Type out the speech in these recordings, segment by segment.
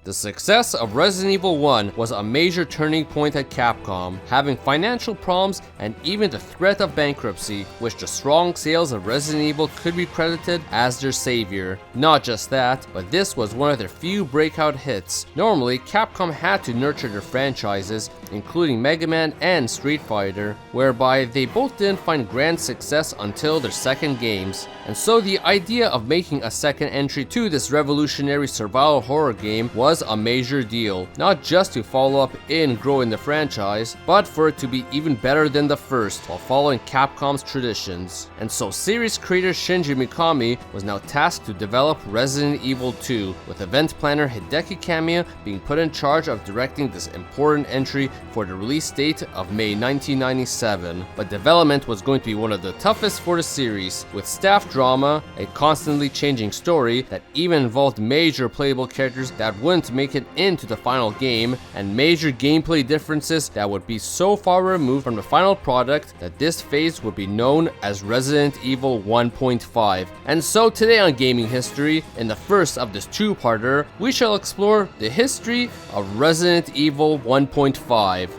The success of Resident Evil 1 was a major turning point at Capcom, having financial problems and even the threat of bankruptcy, which the strong sales of Resident Evil could be credited as their savior. Not just that, but this was one of their few breakout hits. Normally, Capcom had to nurture their franchises, including Mega Man and Street Fighter, whereby they both didn't find grand success until their second games. And so the idea of making a second entry to this revolutionary survival horror game was a major deal, not just to follow up in growing the franchise, but for it to be even better than the first while following Capcom's traditions. And so series creator Shinji Mikami was now tasked to develop Resident Evil 2, with event planner Hideki Kamiya being put in charge of directing this important entry for the release date of May 1997. But development was going to be one of the toughest for the series, with staff drama, a constantly changing story that even involved major playable characters that wouldn't make it into the final game, and major gameplay differences that would be so far removed from the final product that this phase would be known as Resident Evil 1.5. And so today on Gaming History, in the first of this two-parter, we shall explore the history of Resident Evil 1.5.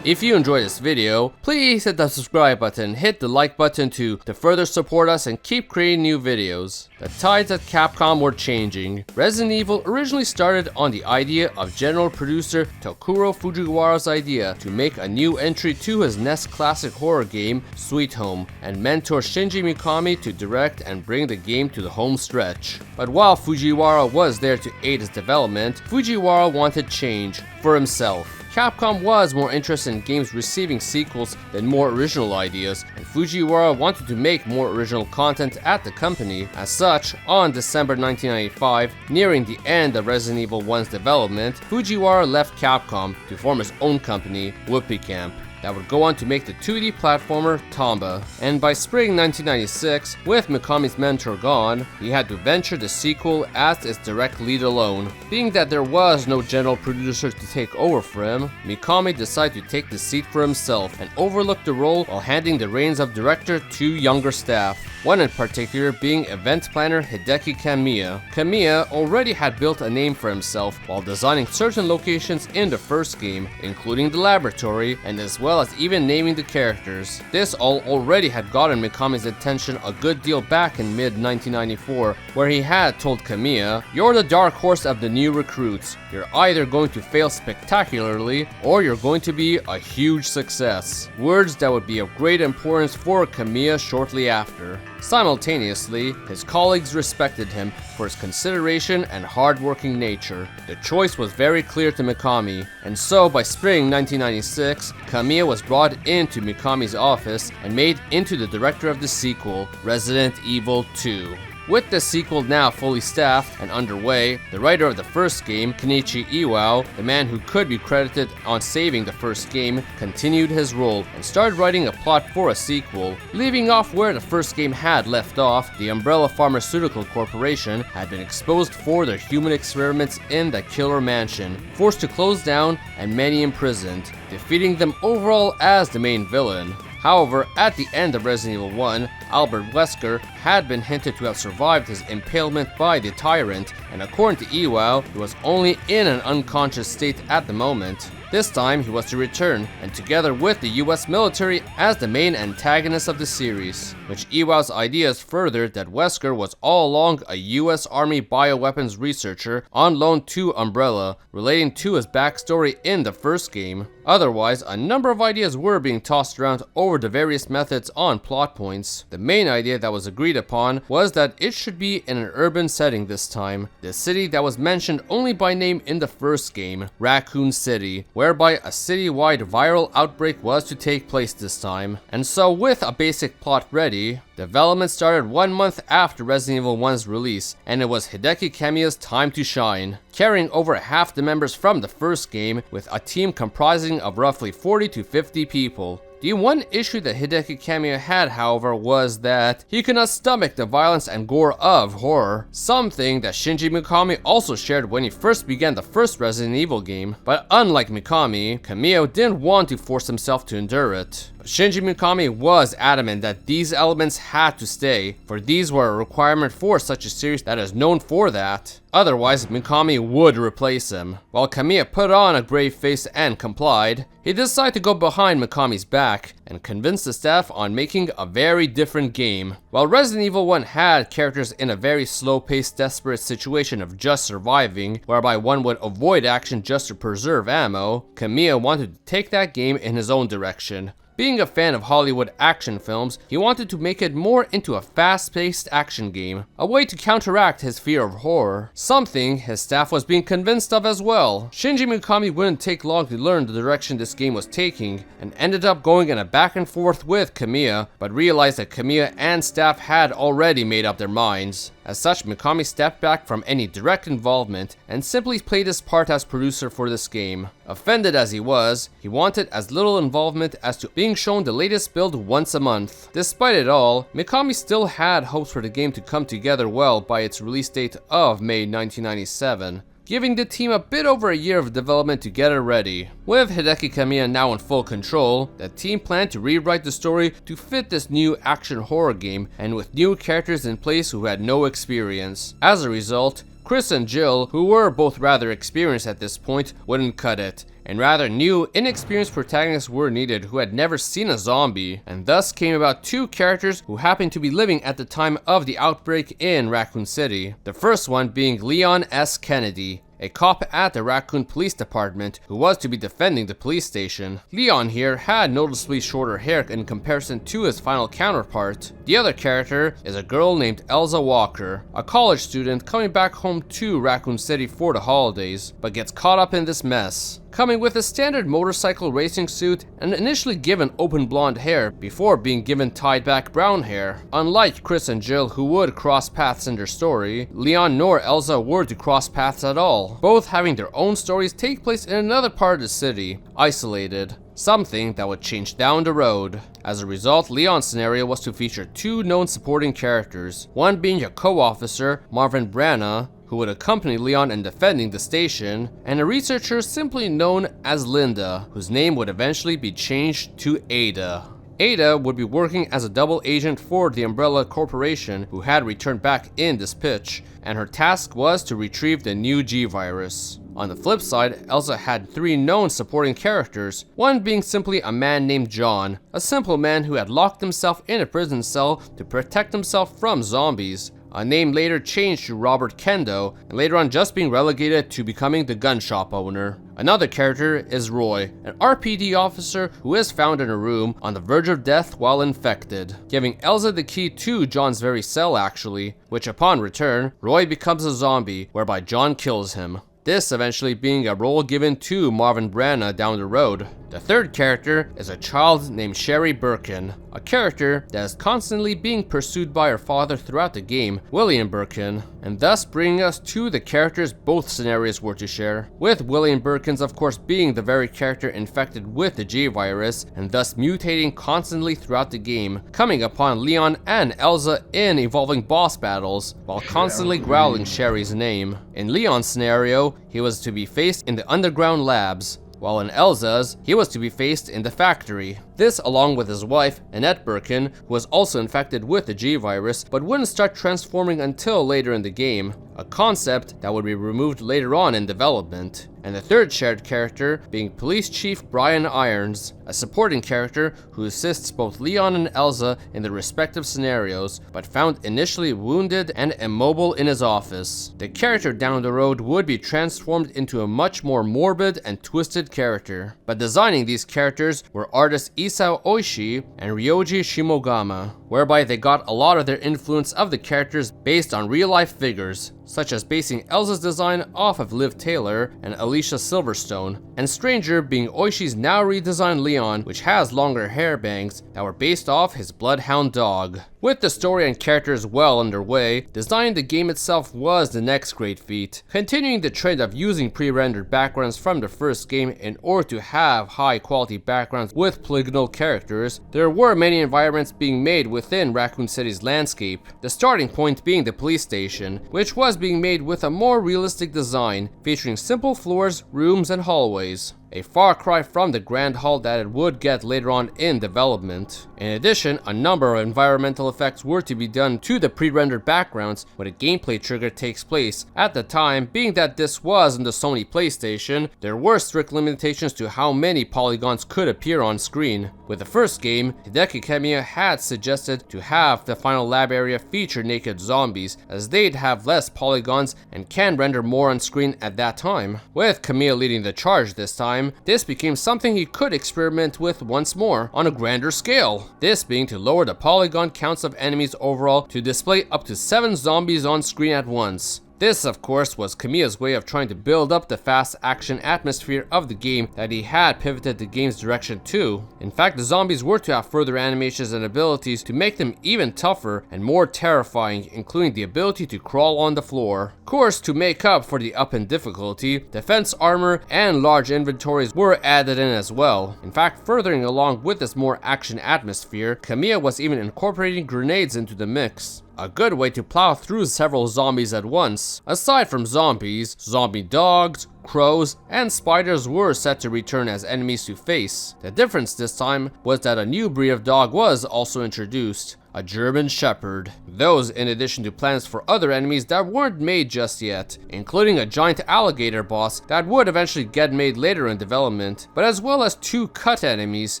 If you enjoyed this video, please hit the subscribe button, hit the like button to further support us and keep creating new videos. The tides at Capcom were changing. Resident Evil originally started on the idea of general producer Tokuro Fujiwara's idea to make a new entry to his NES classic horror game, Sweet Home, and mentor Shinji Mikami to direct and bring the game to the home stretch. But while Fujiwara was there to aid his development, Fujiwara wanted change for himself. Capcom was more interested in games receiving sequels than more original ideas, and Fujiwara wanted to make more original content at the company. As such, on December 1995, nearing the end of Resident Evil 1's development, Fujiwara left Capcom to form his own company, Whoopee Camp, that would go on to make the 2D platformer Tomba. And by spring 1996, with Mikami's mentor gone, he had to venture the sequel as its direct lead alone. Being that there was no general producer to take over for him, Mikami decided to take the seat for himself and overlook the role while handing the reins of director to younger staff. One in particular being event planner Hideki Kamiya. Kamiya already had built a name for himself while designing certain locations in the first game, including the laboratory, and as well as even naming the characters. This all already had gotten Mikami's attention a good deal back in mid-1994, where he had told Kamiya, "You're the dark horse of the new recruits. You're either going to fail spectacularly, or you're going to be a huge success." Words that would be of great importance for Kamiya shortly after. Simultaneously, his colleagues respected him for his consideration and hard-working nature. The choice was very clear to Mikami, and so by spring 1996, Kamiya was brought into Mikami's office and made into the director of the sequel, Resident Evil 2. With the sequel now fully staffed and underway, the writer of the first game, Kenichi Iwao, the man who could be credited on saving the first game, continued his role and started writing a plot for a sequel. Leaving off where the first game had left off, the Umbrella Pharmaceutical Corporation had been exposed for their human experiments in the Killer Mansion, forced to close down and many imprisoned, defeating them overall as the main villain. However, at the end of Resident Evil 1, Albert Wesker had been hinted to have survived his impalement by the Tyrant, and according to Iwao, he was only in an unconscious state at the moment. This time, he was to return, and together with the US military as the main antagonist of the series, which Iwao's ideas furthered that Wesker was all along a US Army bioweapons researcher on loan to Umbrella, relating to his backstory in the first game. Otherwise, a number of ideas were being tossed around over the various methods on plot points. The main idea that was agreed upon was that it should be in an urban setting this time, the city that was mentioned only by name in the first game, Raccoon City, whereby a citywide viral outbreak was to take place this time. And so with a basic plot ready, development started 1 month after Resident Evil 1's release, and it was Hideki Kamiya's time to shine, carrying over half the members from the first game with a team comprising of roughly 40 to 50 people. The one issue that Hideki Kamiya had, however, was that he could not stomach the violence and gore of horror, something that Shinji Mikami also shared when he first began the first Resident Evil game. But unlike Mikami, Kamiya didn't want to force himself to endure it. Shinji Mikami was adamant that these elements had to stay, for these were a requirement for such a series that is known for that. Otherwise, Mikami would replace him. While Kamiya put on a brave face and complied, he decided to go behind Mikami's back and convince the staff on making a very different game. While Resident Evil 1 had characters in a very slow-paced, desperate situation of just surviving, whereby one would avoid action just to preserve ammo, Kamiya wanted to take that game in his own direction. Being a fan of Hollywood action films, he wanted to make it more into a fast-paced action game, a way to counteract his fear of horror, something his staff was being convinced of as well. Shinji Mikami wouldn't take long to learn the direction this game was taking, and ended up going in a back and forth with Kamiya, but realized that Kamiya and staff had already made up their minds. As such, Mikami stepped back from any direct involvement and simply played his part as producer for this game. Offended as he was, he wanted as little involvement as to being shown the latest build once a month. Despite it all, Mikami still had hopes for the game to come together well by its release date of May 1997. Giving the team a bit over a year of development to get it ready. With Hideki Kamiya now in full control, the team planned to rewrite the story to fit this new action horror game and with new characters in place who had no experience. As a result, Chris and Jill, who were both rather experienced at this point, wouldn't cut it. And rather new, inexperienced protagonists were needed who had never seen a zombie, and thus came about two characters who happened to be living at the time of the outbreak in Raccoon City. The first one being Leon S. Kennedy, a cop at the Raccoon Police Department who was to be defending the police station. Leon here had noticeably shorter hair in comparison to his final counterpart. The other character is a girl named Elsa Walker, a college student coming back home to Raccoon City for the holidays, but gets caught up in this mess. Coming with a standard motorcycle racing suit and initially given open blonde hair before being given tied back brown hair. Unlike Chris and Jill, who would cross paths in their story, Leon nor Elsa were to cross paths at all, both having their own stories take place in another part of the city, isolated. Something that would change down the road. As a result, Leon's scenario was to feature two known supporting characters, one being a co-officer, Marvin Branagh, who would accompany Leon in defending the station, and a researcher simply known as Linda, whose name would eventually be changed to Ada. Ada would be working as a double agent for the Umbrella Corporation, who had returned back in this pitch, and her task was to retrieve the new G-Virus. On the flip side, Elsa had three known supporting characters, one being simply a man named John, a simple man who had locked himself in a prison cell to protect himself from zombies, a name later changed to Robert Kendo, and later on just being relegated to becoming the gun shop owner. Another character is Roy, an RPD officer who is found in a room on the verge of death while infected, giving Elsa the key to John's very cell actually, which upon return, Roy becomes a zombie, whereby John kills him. This eventually being a role given to Marvin Branagh down the road. The third character is a child named Sherry Birkin, a character that is constantly being pursued by her father throughout the game, William Birkin, and thus bringing us to the characters both scenarios were to share, with William Birkin's of course being the very character infected with the G-Virus and thus mutating constantly throughout the game, coming upon Leon and Elsa in evolving boss battles, while constantly growling Sherry's name. In Leon's scenario, he was to be faced in the underground labs, while in Elsa's, he was to be faced in the factory. This along with his wife, Annette Birkin, who was also infected with the G-Virus but wouldn't start transforming until later in the game, a concept that would be removed later on in development. And the third shared character being Police Chief Brian Irons, a supporting character who assists both Leon and Elsa in their respective scenarios, but found initially wounded and immobile in his office. The character down the road would be transformed into a much more morbid and twisted character. But designing these characters were artists Isao Oishi and Ryoji Shimogama, whereby they got a lot of their influence of the characters based on real-life figures, such as basing Elsa's design off of Liv Taylor and Alicia Silverstone, and Stranger being Oishi's now redesigned Leon, which has longer hair bangs that were based off his bloodhound dog. With the story and characters well underway, designing the game itself was the next great feat. Continuing the trend of using pre-rendered backgrounds from the first game in order to have high quality backgrounds with polygonal characters, there were many environments being made within Raccoon City's landscape. The starting point being the police station, which was being made with a more realistic design, featuring simple floors, rooms, and hallways. a far cry from the grand haul that it would get later on in development. In addition, a number of environmental effects were to be done to the pre-rendered backgrounds when a gameplay trigger takes place. At the time, being that this was in the Sony PlayStation, there were strict limitations to how many polygons could appear on screen. With the first game, Hideki Kamiya had suggested to have the final lab area feature naked zombies, as they'd have less polygons and can render more on screen at that time. With Kamiya leading the charge this time, this became something he could experiment with once more on a grander scale. This being to lower the polygon counts of enemies overall to display up to 7 zombies on screen at once. This, of course, was Kamiya's way of trying to build up the fast action atmosphere of the game that he had pivoted the game's direction to. In fact, the zombies were to have further animations and abilities to make them even tougher and more terrifying, including the ability to crawl on the floor. Of course, to make up for the up in difficulty, defense armor and large inventories were added in as well. In fact, furthering along with this more action atmosphere, Kamiya was even incorporating grenades into the mix. A good way to plow through several zombies at once. Aside from zombies, zombie dogs, crows, and spiders were set to return as enemies to face. The difference this time was that a new breed of dog was also introduced, a German Shepherd. Those in addition to plans for other enemies that weren't made just yet, including a giant alligator boss that would eventually get made later in development, but as well as 2 cut enemies,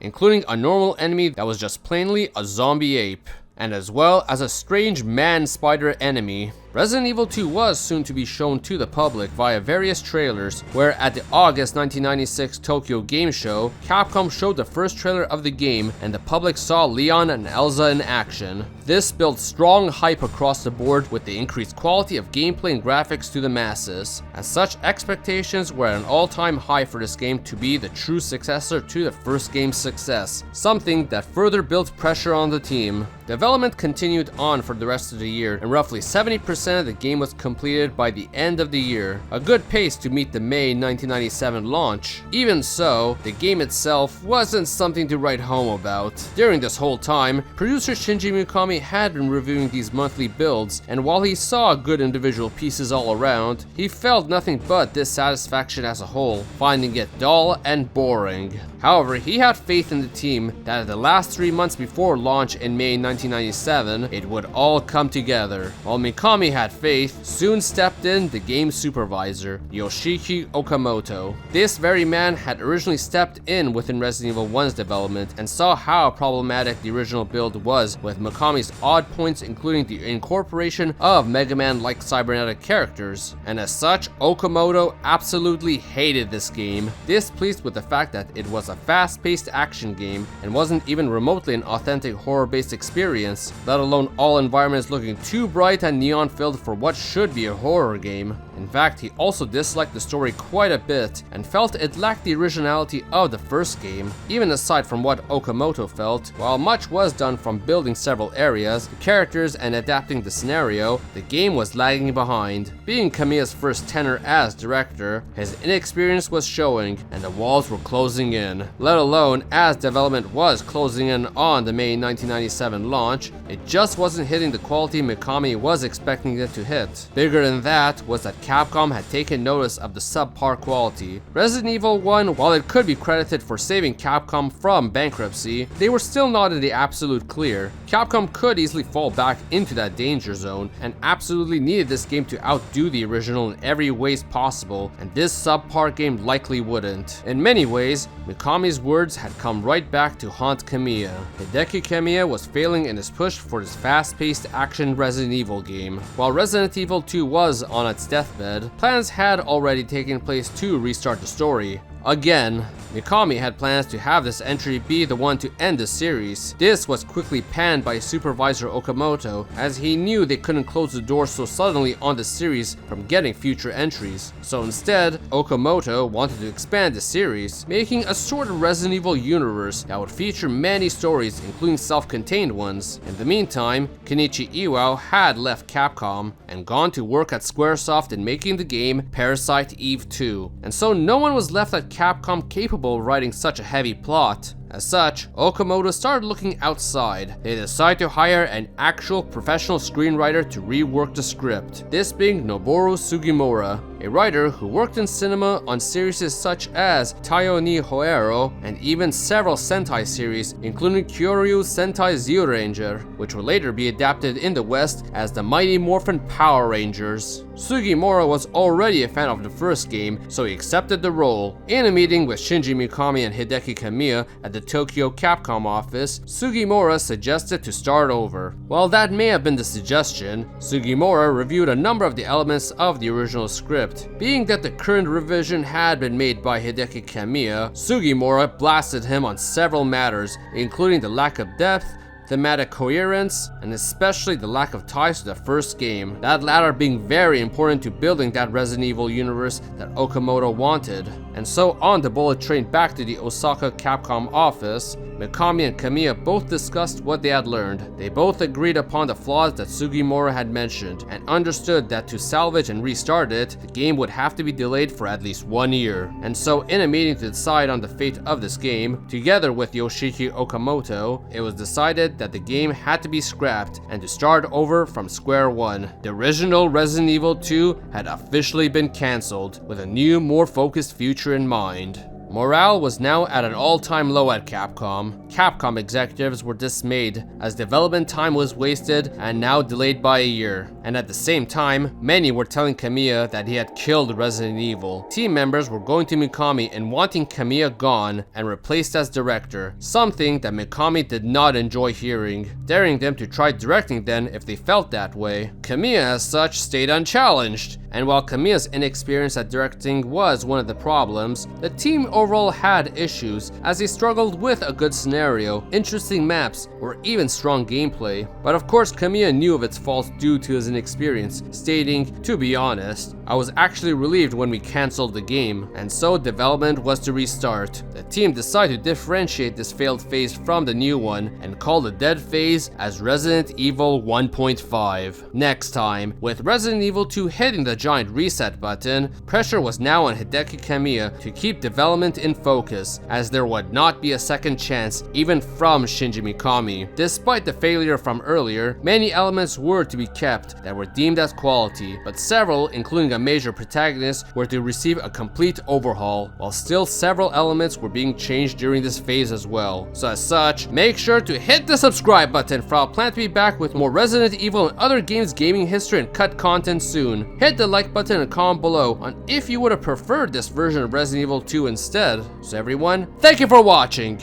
including a normal enemy that was just plainly a zombie ape, and as well as a strange man-spider enemy. Resident Evil 2 was soon to be shown to the public via various trailers, where at the August 1996 Tokyo Game Show, Capcom showed the first trailer of the game and the public saw Leon and Elsa in action. This built strong hype across the board with the increased quality of gameplay and graphics to the masses. As such, expectations were at an all-time high for this game to be the true successor to the first game's success, something that further built pressure on the team. Development continued on for the rest of the year, and roughly 70% of the game was completed by the end of the year, a good pace to meet the May 1997 launch. Even so, the game itself wasn't something to write home about. During this whole time, producer Shinji Mikami had been reviewing these monthly builds, and while he saw good individual pieces all around, he felt nothing but dissatisfaction as a whole, finding it dull and boring. However, he had faith in the team that in the last 3 months before launch in May 1997, it would all come together. While Mikami had faith, soon stepped in the game's supervisor, Yoshiki Okamoto. This very man had originally stepped in within Resident Evil 1's development and saw how problematic the original build was, with Mikami's odd points including the incorporation of Mega Man-like cybernetic characters. And as such, Okamoto absolutely hated this game, displeased with the fact that it was a fast-paced action game and wasn't even remotely an authentic horror-based experience, let alone all environments looking too bright and neon-filled for what should be a horror game. In fact, he also disliked the story quite a bit and felt it lacked the originality of the first game. Even aside from what Okamoto felt, while much was done from building several areas, the characters, and adapting the scenario, the game was lagging behind. Being Kamiya's first tenure as director, his inexperience was showing and the walls were closing in. Let alone, as development was closing in on the May 1997 launch, it just wasn't hitting the quality Mikami was expecting it to hit. Bigger than that was that Capcom had taken notice of the subpar quality. Resident Evil 1, while it could be credited for saving Capcom from bankruptcy, they were still not in the absolute clear. Capcom could easily fall back into that danger zone and absolutely needed this game to outdo the original in every way possible, and this subpar game likely wouldn't. In many ways, Mikami's words had come right back to haunt Kamiya. Hideki Kamiya was failing in his push for his fast-paced action Resident Evil game. While Resident Evil 2 was on its deathbed, plans had already taken place to restart the story. Again, Mikami had plans to have this entry be the one to end the series. This was quickly panned by supervisor Okamoto, as he knew they couldn't close the door so suddenly on the series from getting future entries. So instead, Okamoto wanted to expand the series, making a sort of Resident Evil universe that would feature many stories, including self-contained ones. In the meantime, Kenichi Iwao had left Capcom and gone to work at Squaresoft in making the game Parasite Eve 2, and so no one was left at Capcom capable of writing such a heavy plot. As such, Okamoto started looking outside. They decided to hire an actual professional screenwriter to rework the script, this being Noboru Sugimura. a writer who worked in cinema on series such as Taiyo ni Hoero and even several Sentai series, including Kyoryu Sentai Zyuranger, which would later be adapted in the West as the Mighty Morphin Power Rangers. Sugimura was already a fan of the first game, so he accepted the role. In a meeting with Shinji Mikami and Hideki Kamiya at the Tokyo Capcom office, Sugimura suggested to start over. While that may have been the suggestion, Sugimura reviewed a number of the elements of the original script. Being that the current revision had been made by Hideki Kamiya, Sugimura blasted him on several matters, including the lack of depth, thematic coherence, and especially the lack of ties to the first game, that latter being very important to building that Resident Evil universe that Okamoto wanted. And so on the bullet train back to the Osaka Capcom office, Mikami and Kamiya both discussed what they had learned. They both agreed upon the flaws that Sugimura had mentioned, and understood that to salvage and restart it, the game would have to be delayed for at least 1 year. And so in a meeting to decide on the fate of this game, together with Yoshiki Okamoto, it was decided that the game had to be scrapped and to start over from square one. The original Resident Evil 2 had officially been cancelled, with a new, more focused future in mind. Morale was now at an all-time low at Capcom. Capcom executives were dismayed as development time was wasted and now delayed by a year. And at the same time, many were telling Kamiya that he had killed Resident Evil. Team members were going to Mikami and wanting Kamiya gone and replaced as director, something that Mikami did not enjoy hearing, daring them to try directing then if they felt that way. Kamiya as such stayed unchallenged. And while Kamiya's inexperience at directing was one of the problems, the team overall had issues as they struggled with a good scenario, interesting maps, or even strong gameplay. But of course Kamiya knew of its faults due to his inexperience, stating, "To be honest, I was actually relieved when we cancelled the game," and so development was to restart. The team decided to differentiate this failed phase from the new one and call the dead phase as Resident Evil 1.5. Next time, with Resident Evil 2 hitting the giant reset button, pressure was now on Hideki Kamiya to keep development in focus, as there would not be a second chance even from Shinji Mikami. Despite the failure from earlier, many elements were to be kept that were deemed as quality, but several, including a major protagonist, were to receive a complete overhaul, while still several elements were being changed during this phase as well. So as such, make sure to hit the subscribe button, for I'll plan to be back with more Resident Evil and other games gaming history and cut content soon. Hit the like button and comment below on if you would have preferred this version of Resident Evil 2 instead. So everyone, thank you for watching!